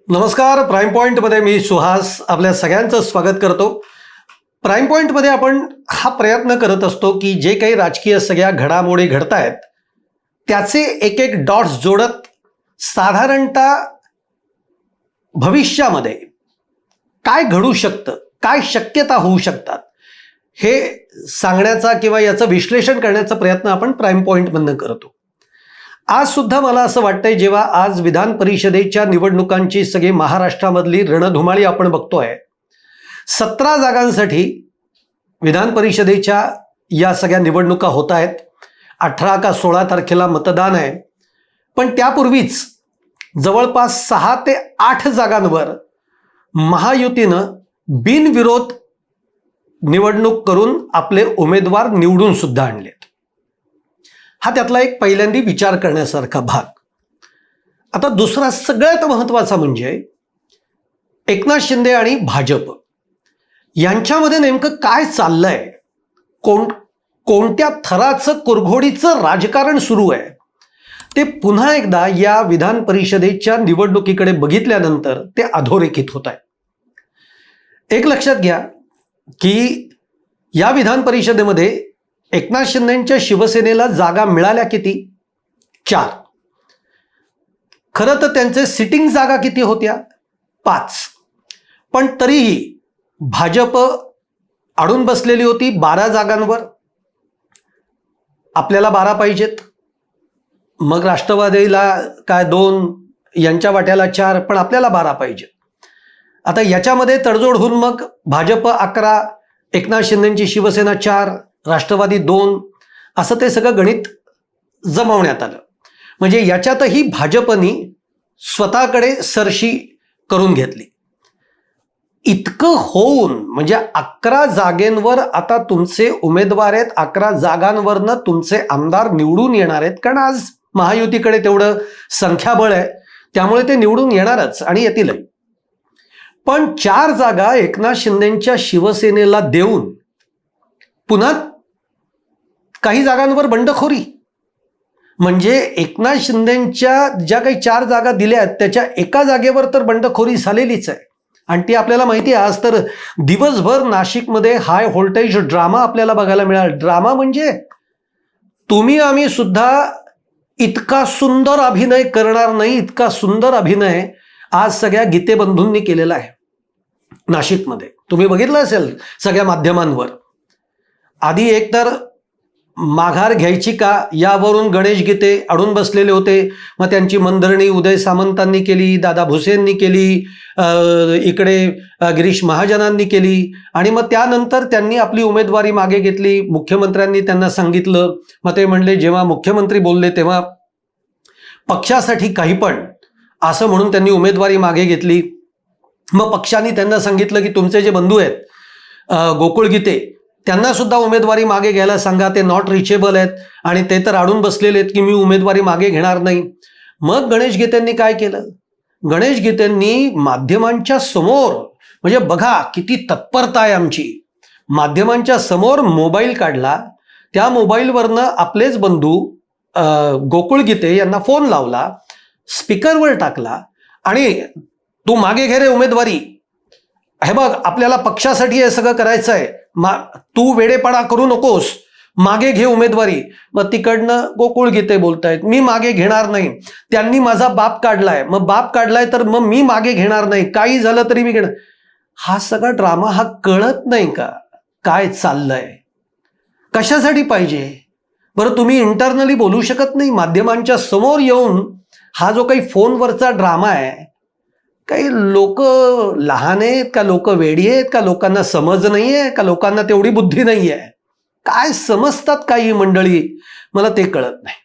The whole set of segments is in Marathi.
नमस्कार. प्राईम पॉईंटमध्ये मी सुहास आपल्या सगळ्यांचं स्वागत करतो. प्राईम पॉईंटमध्ये आपण हा प्रयत्न करत असतो की जे काही राजकीय सगळ्या घडामोडी घडत आहेत त्याचे एक एक डॉट्स जोडत साधारणतः भविष्यामध्ये काय घडू शकतं, काय शक्यता होऊ शकतात हे सांगण्याचा किंवा याचं विश्लेषण करण्याचा प्रयत्न आपण प्राईम पॉईंटमधनं करतो. आज सुद्धा मला असं वाटतंय, जेव्हा आज विधान परिषदेच्या निवडणुकांची सगळी महाराष्ट्रामधली रणधुमाळी आपण बघतोय, 17 जागांसाठी विधान परिषदेच्या या सगळ्या निवडणुका होत आहेत. 18 का 16 तारखेला मतदान आहे. पण त्यापूर्वीच जवळपास 6 ते 8 जागांवर महायुतीनं बिनविरोध निवडणूक करून आपले उमेदवार निवडून सुद्धा आणलेत. हा त्यातला एक पहिल्यांदा विचार करण्यासारखा भाग. आता दुसरा सगळ्यात महत्त्वाचा म्हणजे एकनाथ शिंदे आणि भाजप यांच्यामध्ये नेमकं काय चाललंय, कोणत्या थराचं कुरघोडीचं राजकारण सुरू आहे ते पुन्हा एकदा या विधान परिषदेच्या निवडणुकीकडे बघितल्यानंतर ते अधोरेखित होत आहे. एक लक्षात घ्या की या विधान परिषदेमध्ये एकनाथ शिंदेंच्या शिवसेनेला जागा मिळाल्या किती? 4. खरं तर त्यांचे सिटिंग जागा किती होत्या? 5. पण तरीही भाजप अडून बसलेली होती 12 जागांवर. आपल्याला 12 पाहिजेत, मग राष्ट्रवादीला काय 2, यांच्या वाट्याला 4, पण आपल्याला 12 पाहिजे. आता याच्यामध्ये तडजोड होऊन मग भाजप 11, एकनाथ शिंदेंची शिवसेना 4, राष्ट्रवादी 2, असं ते सगळं गणित जमवण्यात आलं. म्हणजे याच्यातही भाजपनी स्वतःकडे सरशी करून घेतली. इतकं होऊन म्हणजे 11 जागेंवर आता तुमचे उमेदवार आहेत, 11 जागांवरनं तुमचे आमदार निवडून येणार आहेत, कारण आज महायुतीकडे तेवढं संख्याबळ आहे, त्यामुळे ते निवडून येणारच आणि येतीलही. पण 4 जागा एकनाथ शिंदेंच्या शिवसेनेला देऊन पुन्हा काही जागांवर बंडखोरी. म्हणजे एकनाथ शिंदेंच्या ज्या काही 4 जागा दिल्या आहेत त्याच्या एका जागेवर तर बंडखोरी झालेलीच आहे. आणि ती आपल्याला माहिती आहे. आज तर दिवसभर नाशिकमध्ये हाय व्होल्टेज ड्रामा आपल्याला बघायला मिळाला. ड्रामा म्हणजे तुम्ही आम्ही सुद्धा इतका सुंदर अभिनय करणार नाही, इतका सुंदर अभिनय आज सगळ्या गीतेबंधूंनी केलेला आहे नाशिकमध्ये. तुम्ही बघितलं असेल सगळ्या माध्यमांवर. आधी एकतर माघार घ्यायची का यावरून गणेश गीते अडून बसलेले होते. मग त्यांची मनधरणी उदय सामंतांनी केली, दादा भुसेंनी केली, इकडे गिरीश महाजनांनी केली, आणि मग त्यानंतर त्यांनी आपली उमेदवारी मागे घेतली. मुख्यमंत्र्यांनी त्यांना सांगितलं, मग ते म्हणले, जेव्हा मुख्यमंत्री बोलले तेव्हा पक्षासाठी काही पण, असं म्हणून त्यांनी उमेदवारी मागे घेतली. मग पक्षाने त्यांना सांगितलं की तुमचे जे बंधू आहेत गोकुळ गीते, त्यांना सुद्धा उमेदवारी मागे घ्यायला सांगा, ते नॉट रिचेबल आहेत आणि ते तर अडून बसलेले आहेत की मी उमेदवारी मागे घेणार नाही. मग गणेश गीतेंनी काय केलं? गणेश गीतेंनी माध्यमांच्या समोर, म्हणजे बघा किती तत्परता आहे आमची, माध्यमांच्या समोर मोबाईल काढला, त्या मोबाईलवरनं आपलेच बंधू गोकुळ गीते यांना फोन लावला, स्पीकरवर टाकला आणि तू मागे घे रे उमेदवारी, हे बघ आपल्याला पक्षासाठी हे सगळं करायचं आहे, तू वेडेपणा करू नकोस, मागे घे उमेदवारी. मग तिकडनं गोकुळ गीते बोलतायत मी मागे घेणार नाही, त्यांनी माझा बाप काढलाय, मग बाप काढलाय तर मग मी मागे घेणार नाही, काही झालं तरी मी घेणार. हा सगळा ड्रामा हा कळत नाही का काय चाललंय? कशासाठी पाहिजे बरं? तुम्ही इंटरनली बोलू शकत नाही? माध्यमांच्या समोर येऊन हा जो काही फोनवरचा ड्रामा आहे, काही लोक लहान आहेत का, लोक वेडी आहेत का, लोकांना समज नाही आहे का, लोकांना तेवढी बुद्धी नाही आहे, काय समजतात काही मंडळी, मला ते कळत नाही.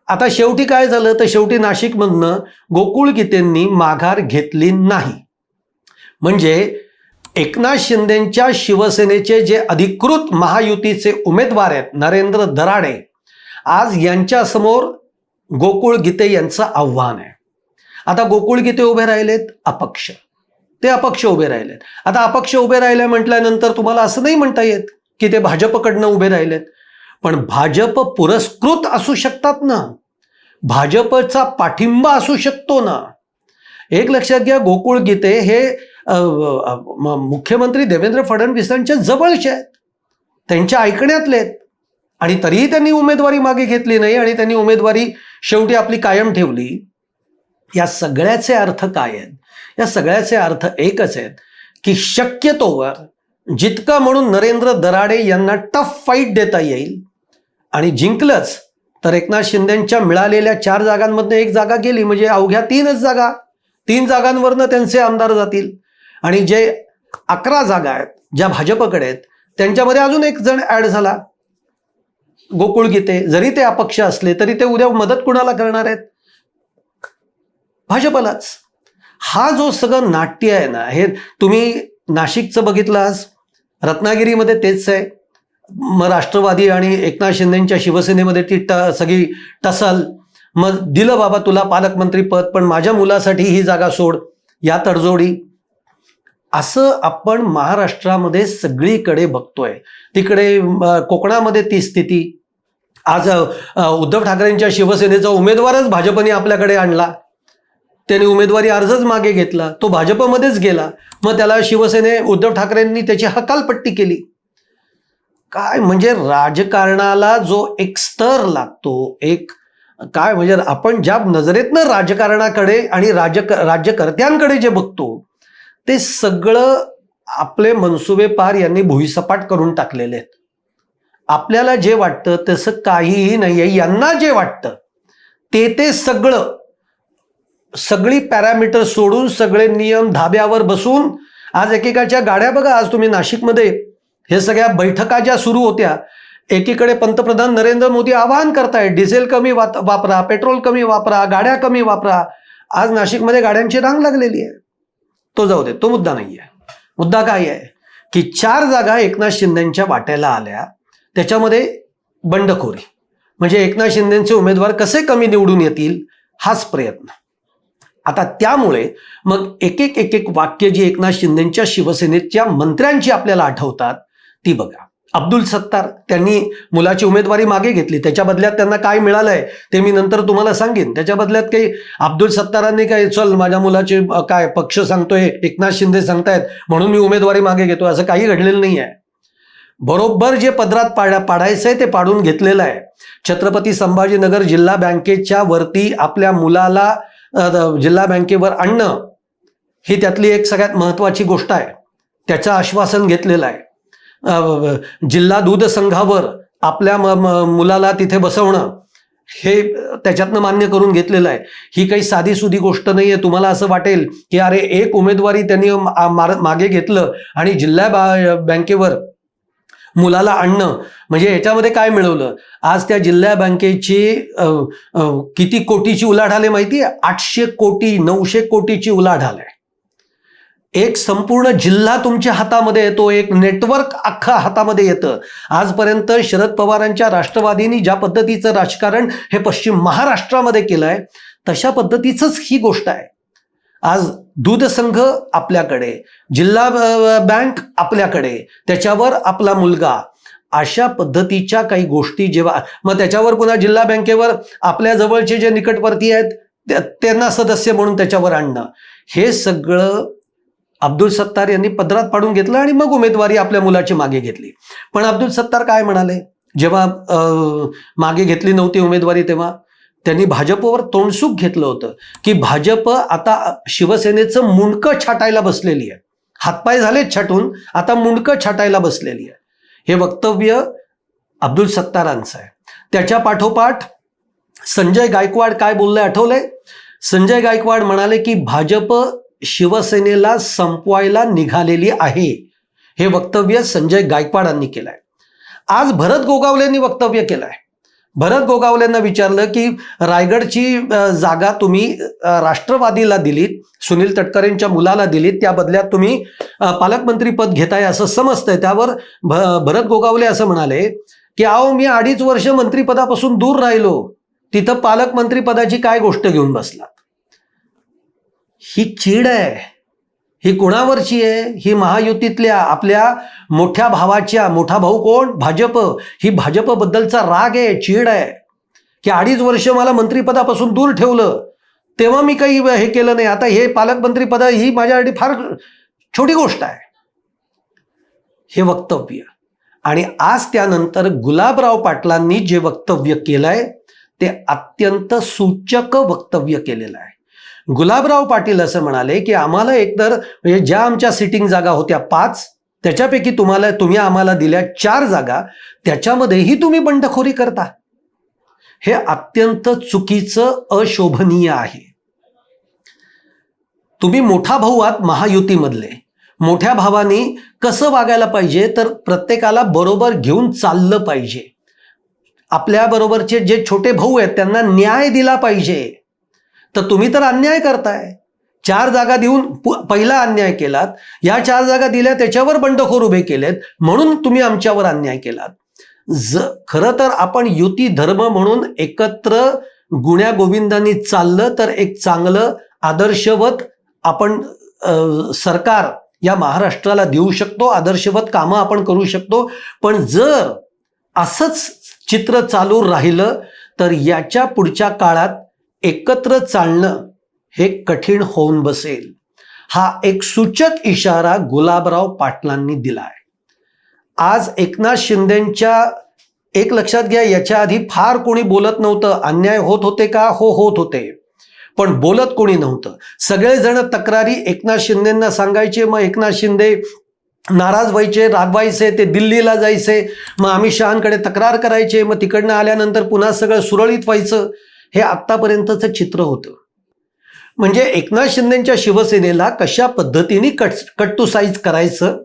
आता शेवटी काय झालं तर शेवटी नाशिकमधनं गोकुळ गीतेंनी माघार घेतली नाही. म्हणजे एकनाथ शिंदेंच्या शिवसेनेचे जे अधिकृत महायुतीचे उमेदवार आहेत नरेंद्र दराडे, आज यांच्यासमोर गोकुळ गीते यांचं आव्हान आहे. आता गोकुळ गीते उभे राहिलेत अपक्ष, ते अपक्ष उभे राहिलेत. आता अपक्ष उभे राहिले म्हटल्यानंतर तुम्हाला असं नाही म्हणता येत की ते भाजपकडनं उभे राहिलेत, पण भाजप पुरस्कृत असू शकतात ना, भाजपचा पाठिंबा असू शकतो ना. एक लक्षात घ्या, गोकुळ गीते हे मुख्यमंत्री देवेंद्र फडणवीसांच्या जवळचे आहेत, त्यांच्या ऐकण्यातले आहेत, आणि तरीही त्यांनी उमेदवारी मागे घेतली नाही आणि त्यांनी उमेदवारी शेवटी आपली कायम ठेवली. या सगळ्याचे अर्थ काय आहेत? या सगळ्याचे अर्थ एकच आहेत की शक्यतोवर जितका म्हणून नरेंद्र दराडे यांना टफ फाईट देता येईल, आणि जिंकलंच तर एकनाथ शिंदेंच्या मिळालेल्या 4 जागांमधनं 1 जागा गेली, म्हणजे अवघ्या 3च जागा, 3 जागांवरनं त्यांचे आमदार जातील. आणि जे 11 जागा आहेत ज्या भाजपकडे आहेत त्यांच्यामध्ये अजून 1 जण ऍड झाला, गोकुळ गीते. जरी ते अपक्ष असले तरी ते उद्या मदत कुणाला करणार आहेत? भाजपलाच. हा जो सगळं नाट्य आहे ना, हे तुम्ही नाशिकचं बघितलं, आज रत्नागिरीमध्ये तेच आहे. मग राष्ट्रवादी आणि एकनाथ शिंदेच्या शिवसेनेमध्ये ती सगळी टसल. मग दिलं बाबा तुला पालकमंत्री पद, पण माझ्या मुलासाठी ही जागा सोड, या तडजोडी. असं आपण महाराष्ट्रामध्ये सगळीकडे बघतोय. तिकडे कोकणामध्ये ती स्थिती. आज उद्धव ठाकरेंच्या शिवसेनेचा उमेदवारच भाजपने आपल्याकडे आणला, त्याने उमेदवारी अर्जच मागे घेतला, तो भाजपमध्येच गेला, मग त्याला उद्धव ठाकरेंनी त्याची हकालपट्टी केली. काय म्हणजे राजकारणाला जो एक स्तर लागतो, एक काय म्हणजे आपण ज्या नजरेतनं राजकारणाकडे आणि राज्यकर्त्यांकडे जे बघतो ते सगळं आपले मनसुबे पार यांनी भुईसपाट करून टाकलेले आहेत. आपल्याला जे वाटतं तसं काहीही नाहीये. यांना जे वाटतं ते सगळी पॅरामीटर सोडून, सगळे नियम धाब्यावर बसून, आज एकेकाच्या गाड्या बघा. आज तुम्ही नाशिकमध्ये हे सगळ्या बैठका ज्या सुरू होत्या, एकीकडे पंतप्रधान नरेंद्र मोदी आवाहन करतायत डिझेल कमी वापरा, पेट्रोल कमी वापरा, गाड्या कमी वापरा. आज नाशिकमध्ये गाड्यांची रांग लागलेली आहे. तो जाऊ दे, तो मुद्दा नाही आहे. मुद्दा काय आहे की 4 जागा एकनाथ शिंदेच्या वाट्याला आल्या, त्याच्यामध्ये बंडखोरी, म्हणजे एकनाथ शिंदेचे उमेदवार कसे कमी निवडून येतील हाच प्रयत्न. आता त्यामुळे मग एक वाक्य जी एकनाथ शिंदेच्या शिवसेनेच्या मंत्र्यांची आपल्याला आठवतात ती बघा. अब्दुल सत्तार, त्यांनी मुलाची उमेदवारी मागे घेतली, त्याच्या बदल्यात त्यांना काय मिळालंय ते मी नंतर तुम्हाला सांगेन. त्याच्या बदल्यात काही अब्दुल सत्तारांनी काय चल माझ्या मुलाचे काय पक्ष सांगतोय, एकनाथ शिंदे सांगतायत म्हणून मी उमेदवारी मागे घेतो, असं काही घडलेलं नाही आहे. बरोबर जे पदरात पाडायचंय ते पाडून घेतलेलं आहे. छत्रपती संभाजीनगर जिल्हा बँकेच्या वरती आपल्या मुलाला जिल्हा बँकेवर आणणं ही त्यातली एक सगळ्यात महत्वाची गोष्ट आहे. त्याचं आश्वासन घेतलेलं आहे. जिल्हा दूध संघावर आपल्या मुलाला तिथे बसवणं हे त्याच्यातनं मान्य करून घेतलेलं आहे. ही काही साधीसुधी गोष्ट नाही आहे. तुम्हाला असं वाटेल की अरे एक उमेदवारी त्यांनी मागे घेतलं आणि जिल्हा बँकेवर मुलाला आणणं म्हणजे याच्यामध्ये काय मिळवलं. आज त्या जिल्हा बँकेची किती कोटीची उलाढाल आहे माहिती आहे? 800 कोटी 900 कोटीची उलाढाल आहे. एक संपूर्ण जिल्हा तुमच्या हातामध्ये येतो, एक नेटवर्क अख्खा हातामध्ये येतं. आजपर्यंत शरद पवारांच्या राष्ट्रवादींनी ज्या पद्धतीचं राजकारण हे पश्चिम महाराष्ट्रामध्ये केलंय तशा पद्धतीचंच ही गोष्ट आहे. आज दूध संघ आपल्याकडे, जिल्हा बँक आपल्याकडे, त्याच्यावर आपला मुलगा, अशा पद्धतीच्या काही गोष्टी जेव्हा मग त्याच्यावर पुन्हा जिल्हा बँकेवर आपल्या जवळचे जे निकटवर्ती आहेत त्यांना सदस्य म्हणून त्याच्यावर आणणं, हे सगळं अब्दुल सत्तार यांनी पदरात पाडून घेतलं आणि मग उमेदवारी आपल्या मुलाची मागे घेतली. पण अब्दुल सत्तार काय म्हणाले जेव्हा मागे घेतली नव्हती उमेदवारी, तेव्हा त्यांनी भाजपवर तोंडसुख घेतलं होतं की भाजप आता शिवसेनेचं मुंडकं छाटायला बसलेली आहे. हातपाय झालेत छाटून, आता मुंडकं छाटायला बसलेली आहे. हे वक्तव्य अब्दुल सत्तारांचं आहे. त्याच्या पाठोपाठ संजय गायकवाड काय बोलले आठवलंय? संजय गायकवाड म्हणाले की भाजप शिवसेनेला संपवायला निघालेली आहे. हे वक्तव्य संजय गायकवाडांनी केलंय. आज भरत गोगावलेंनी वक्तव्य केलंय. भरत गोगावलेंना विचारलं की रायगडची जागा तुम्ही राष्ट्रवादीला दिलीत, सुनील तटकरेंच्या मुलाला दिलीत, त्या बदल्यात तुम्ही पालकमंत्री पद घेताय असं समजतंय. त्यावर भरत गोगावले असं म्हणाले की अहो मी 2.5 वर्ष मंत्रिपदापासून दूर राहिलो, तिथं पालकमंत्री पदाची काय गोष्ट घेऊन बसलात. ही चीड आहे. ही कोणावरची आहे? ही महायुतीतल्या आपल्या मोठ्या भावाच्या, मोठा भाऊ कोण? भाजप. ही भाजपबद्दलचा राग आहे, चीड आहे की 2.5 वर्ष मला मंत्रिपदापासून दूर ठेवलं, तेव्हा मी काही हे केलं नाही. आता हे पालकमंत्री पद ही माझ्यासाठी फार छोटी गोष्ट आहे, हे वक्तव्य. आणि आज त्यानंतर गुलाबराव पाटलांनी जे वक्तव्य केलंय ते अत्यंत सूचक वक्तव्य केलेलं आहे. गुलाबराव पाटील असं म्हणाले की आम्हाला एकतर म्हणजे ज्या आमच्या सिटिंग जागा होत्या 5, त्याच्यापैकी तुम्ही आम्हाला दिल्या 4 जागा, त्याच्यामध्येही तुम्ही बंडखोरी करता. हे अत्यंत चुकीचं, अशोभनीय आहे. तुम्ही मोठा भाऊ आहात महायुतीमधले. मोठ्या भावानी कसं वागायला पाहिजे तर प्रत्येकाला बरोबर घेऊन चाललं पाहिजे. आपल्या बरोबरचे जे छोटे भाऊ आहेत त्यांना न्याय दिला पाहिजे. तर तुम्ही तर अन्याय करताय. 4 जागा देऊन पहिला अन्याय केलात, या 4 जागा दिल्या त्याच्यावर बंडखोर उभे केलेत, म्हणून तुम्ही आमच्यावर अन्याय केलात. खरं तर आपण युती धर्म म्हणून एकत्र गुण्या गोविंदांनी चाललं तर एक चांगलं आदर्शवत आपण सरकार या महाराष्ट्राला देऊ शकतो, आदर्शवत कामं आपण करू शकतो. पण जर असंच चित्र चालू राहिलं तर याच्या पुढच्या काळात एकत्र चालणं हे कठीण होऊन बसेल. हा एक सूचक इशारा गुलाबराव पाटलांनी दिलाय. आज एकनाथ शिंदेंच्या एक लक्षात घ्या, याच्या आधी फार कोणी बोलत नव्हतं. अन्याय होत होते का? हो, होत होते, पण बोलत कोणी नव्हतं. सगळेजण तक्रारी एकनाथ शिंदेंना सांगायचे, मग एकनाथ शिंदे नाराज व्हायचे, रागवायचे, ते दिल्लीला जायचे, मग अमित शहांकडे तक्रार करायचे, मग तिकडनं आल्यानंतर पुन्हा सगळं सुरळीत व्हायचं. हे आत्तापर्यंतचं चित्र होतं. म्हणजे एकनाथ शिंदेंच्या शिवसेनेला कशा पद्धतीने कट टू साईज करायचं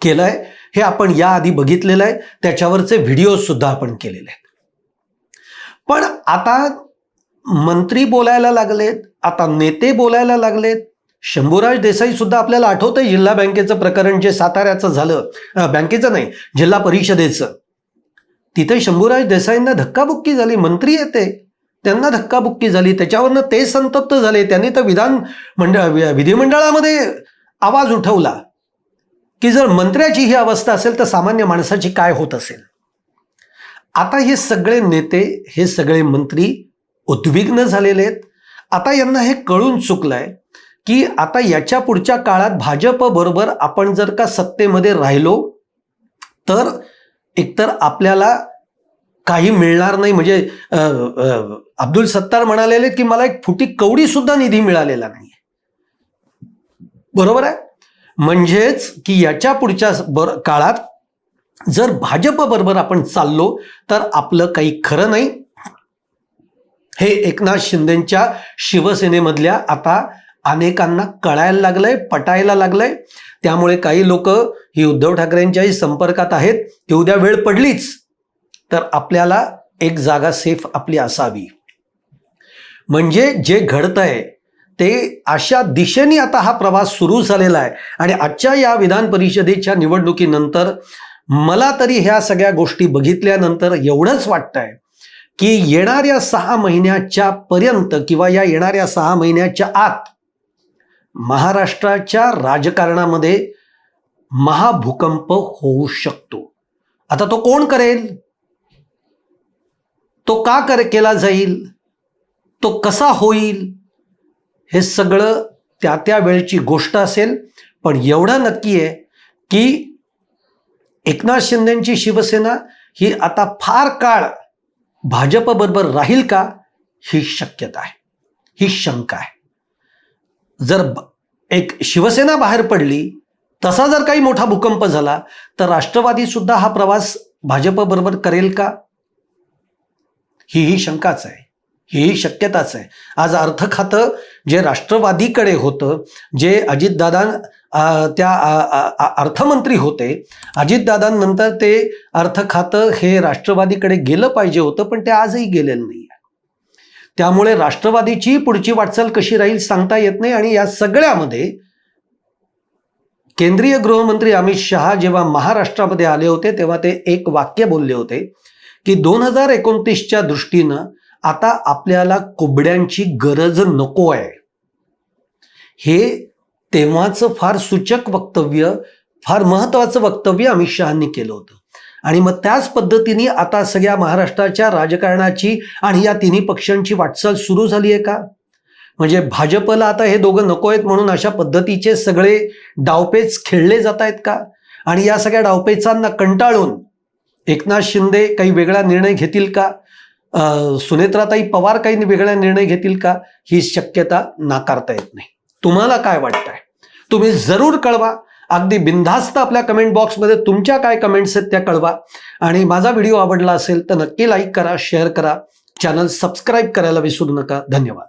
केलंय हे आपण याआधी बघितलेलं आहे. त्याच्यावरचे व्हिडिओ सुद्धा आपण केलेले आहेत. पण आता मंत्री बोलायला लागलेत, आता नेते बोलायला लागलेत. शंभूराज देसाई सुद्धा आपल्याला आठवतंय जिल्हा बँकेचं प्रकरण जे साताऱ्याचं झालं, बँकेचं नाही जिल्हा परिषदेचं. तिथे शंभूराज देसाईंना धक्काबुक्की झाली. मंत्री येते त्यांना धक्काबुक्की झाली, त्याच्यावरनं ते संतप्त झाले. त्यांनी तर विधिमंडळामध्ये आवाज उठवला की जर मंत्र्याची ही अवस्था असेल तर सामान्य माणसाची काय होत असेल. आता हे सगळे नेते, हे सगळे मंत्री उद्विग्न झालेले आहेत. आता यांना हे कळून चुकलंय की आता याच्या पुढच्या काळात भाजप बरोबर आपण जर का सत्तेमध्ये राहिलो तर एकतर आपल्याला काही मिळणार नाही. म्हणजे अब्दुल सत्तार म्हणालेले की मला एक फुटी कवडी सुद्धा निधी मिळालेला नाही. बरोबर आहे. म्हणजेच की याच्या पुढच्या काळात जर भाजप बरोबर आपण चाललो तर आपलं काही खरं नाही. हे एकनाथ शिंदेंच्या शिवसेनेमधल्या आता अनेकांना कळायला लागलंय, पटायला लागलंय. त्यामुळे काही लोक ही उद्धव ठाकरेंच्याही संपर्कात आहेत की उद्या वेळ पडलीच तर आपल्याला एक जागा सेफ आपली असावी. म्हणजे जे घडतंय ते अशा दिशेने आता हा प्रवास सुरू झालेला आहे. आणि आजच्या या विधान परिषदेच्या निवडणुकीनंतर मला तरी ह्या सगळ्या गोष्टी बघितल्यानंतर एवढंच वाटतंय की येणाऱ्या 6 महिन्याच्या पर्यंत किंवा या येणाऱ्या 6 महिन्याच्या आत महाराष्ट्राच्या राजकारणामध्ये महाभूकंप होऊ शकतो. आता तो कोण करेल, तो का केला जाईल, तो कसा होईल, हे सगळं त्या वेळची गोष्ट असेल. पण एवढं नक्की आहे की एकनाथ शिंदेंची शिवसेना ही आता फार काळ भाजप बरोबर राहील का ही शक्यता आहे, ही शंका आहे. जर एक शिवसेना बाहेर पडली, तसा जर काही मोठा भूकंप झाला तर राष्ट्रवादी सुद्धा हा प्रवास भाजप बरोबर करेल का, ही शंकाच आहे, ही शक्यताच आहे. आज अर्थ खातं जे राष्ट्रवादीकडे होतं, जे अजितदादा त्या अर्थमंत्री होते, अजितदादांनंतर ते अर्थ खातं हे राष्ट्रवादीकडे गेलं पाहिजे होतं, पण ते आजही गेलेलं नाही. त्यामुळे राष्ट्रवादीची पुढची वाटचाल कशी राहील सांगता येत नाही. आणि या सगळ्यामध्ये केंद्रीय गृहमंत्री अमित शहा जेव्हा महाराष्ट्रामध्ये आले होते तेव्हा ते एक वाक्य बोलले होते की 2029च्या दृष्टीनं आता आपल्याला कुबड्यांची गरज नको आहे. हे तेव्हाचं फार सूचक वक्तव्य, फार महत्त्वाचं वक्तव्य अमित शहांनी केलं होतं. आणि मग त्याच पद्धतीने आता सगळ्या महाराष्ट्राच्या राजकारणाची आणि या तिन्ही पक्षांची वाटचाल सुरू झाली आहे का. म्हणजे भाजपला आता हे दोघं नको आहेत म्हणून अशा पद्धतीचे सगळे डावपेच खेळले जात आहेत का? आणि या सगळ्या डावपेचांना कंटाळून एकनाथ शिंदे काही वेगळा निर्णय घेतील का? सुनेत्राताई पवार काही वेगळा निर्णय घेतील का? ही शक्यता नाकारता येत नाही. तुम्हाला काय वाटतंय? तुम्ही जरूर कळवा. अगदी बिनधास्त आपल्या कमेंट बॉक्समध्ये तुमच्या काय कमेंट्स आहेत त्या कळवा. आणि माझा व्हिडिओ आवडला असेल तर नक्की लाईक करा, शेअर करा, चॅनल सबस्क्राईब करायला विसरू नका. धन्यवाद.